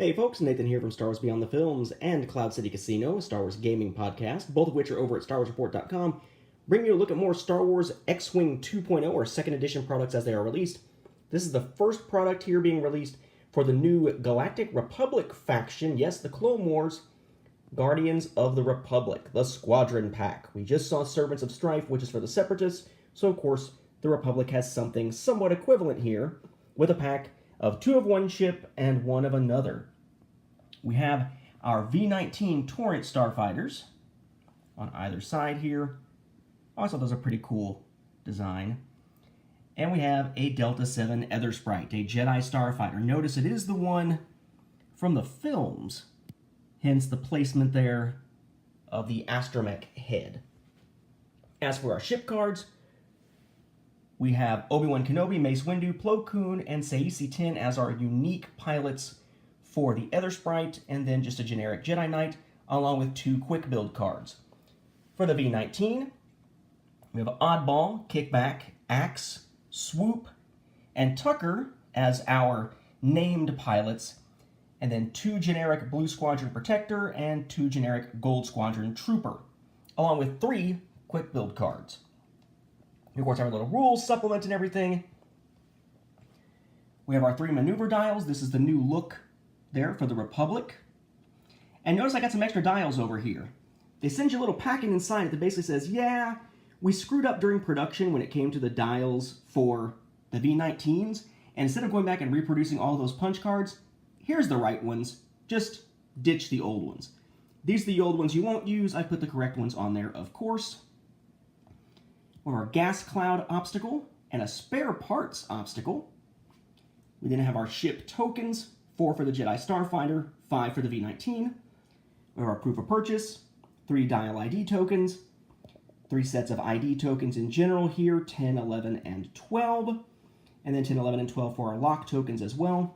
Hey folks, Nathan here from Star Wars Beyond the Films and Cloud City Casino, a Star Wars gaming podcast, both of which are over at StarWarsReport.com, bringing you a look at more Star Wars X-Wing 2.0 or second edition products as they are released. This is the first product here being released for the new Galactic Republic faction, yes, the Clone Wars, Guardians of the Republic, the Squadron pack. We just saw Servants of Strife, which is for the Separatists, so of course the Republic has something somewhat equivalent here with a pack of 2 of one ship and 1 of another. We have our V-19 Torrent Starfighters on either side here. I thought those are a pretty cool design. And we have a Delta 7 Ether Sprite, a Jedi Starfighter. Notice it is the one from the films, hence the placement there of the astromech head. As for our ship cards, we have Obi-Wan Kenobi, Mace Windu, Plo Koon, and Saesee Tiin as our unique pilots for the Ether Sprite, and then just a generic Jedi Knight, along with 2 quick build cards. For the V-19, we have Oddball, Kickback, Axe, Swoop, and Tucker as our named pilots, and then 2 generic Blue Squadron Protector and 2 generic Gold Squadron Trooper, along with 3 quick build cards. We, of course, have our little rules, supplement, and everything. We have our 3 maneuver dials. This is the new look there for the Republic. And notice I got some extra dials over here. They send you a little packet inside it that basically says, yeah, we screwed up during production when it came to the dials for the V-19s, and instead of going back and reproducing all those punch cards, here's the right ones. Just ditch the old ones. These are the old ones you won't use. I put the correct ones on there, of course. We have our gas cloud obstacle and a spare parts obstacle. We then have our ship tokens, 4 for the Jedi Starfighter, 5 for the V-19. We have our proof of purchase, 3 dial ID tokens, 3 sets of ID tokens in general here, 10, 11, and 12. And then 10, 11, and 12 for our lock tokens as well.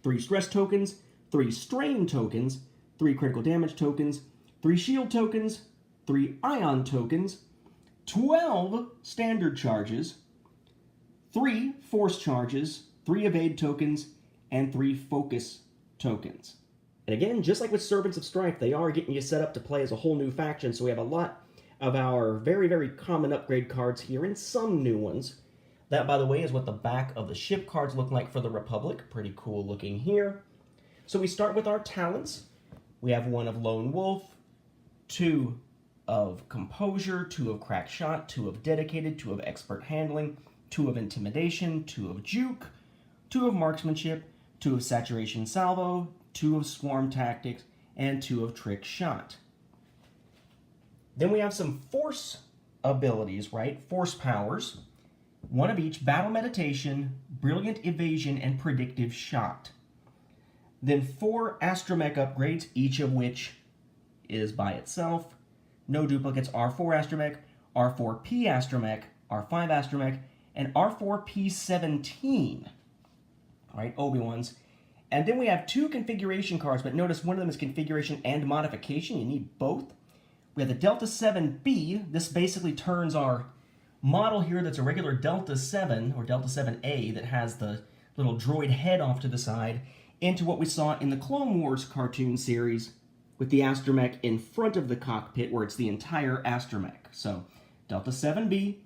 3 stress tokens, 3 strain tokens, 3 critical damage tokens, 3 shield tokens, 3 ion tokens, 12 standard charges, 3 force charges, 3 evade tokens, and 3 focus tokens. And again, just like with Servants of Strife, they are getting you set up to play as a whole new faction, so we have a lot of our very, very common upgrade cards here and some new ones. That, by the way, is what the back of the ship cards look like for the Republic. Pretty cool looking here. So we start with our talents. We have 1 of Lone Wolf, 2 of Composure, 2 of Crack Shot, 2 of Dedicated, 2 of Expert Handling, 2 of Intimidation, 2 of Juke, 2 of Marksmanship, 2 of Saturation Salvo, 2 of Swarm Tactics, and 2 of Trick Shot. Then we have some Force abilities, right? Force powers. 1 of each: Battle Meditation, Brilliant Evasion, and Predictive Shot. Then 4 astromech upgrades, each of which is by itself. No duplicates: R4 astromech, R4P astromech, R5 astromech, and R4P17. Right, Obi-Wan's. And then we have 2 configuration cards, but notice one of them is configuration and modification. You need both. We have the Delta 7B. This basically turns our model here that's a regular Delta 7, or Delta 7A, that has the little droid head off to the side, into what we saw in the Clone Wars cartoon series with the astromech in front of the cockpit, where it's the entire astromech. So, Delta 7B,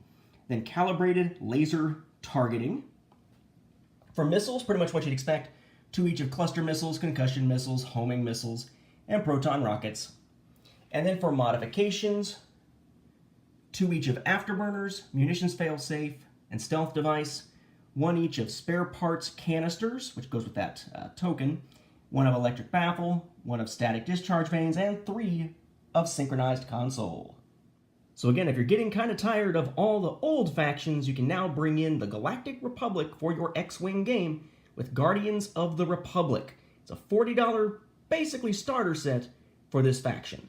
then calibrated laser targeting. For missiles, pretty much what you'd expect: 2 each of cluster missiles, concussion missiles, homing missiles, and proton rockets. And then for modifications, 2 each of afterburners, munitions failsafe, and stealth device, 1 each of spare parts canisters, which goes with that token, 1 of electric baffle, 1 of static discharge vanes, and 3 of synchronized console. So again, if you're getting kind of tired of all the old factions, you can now bring in the Galactic Republic for your X-Wing game with Guardians of the Republic. It's a $40 basically starter set for this faction.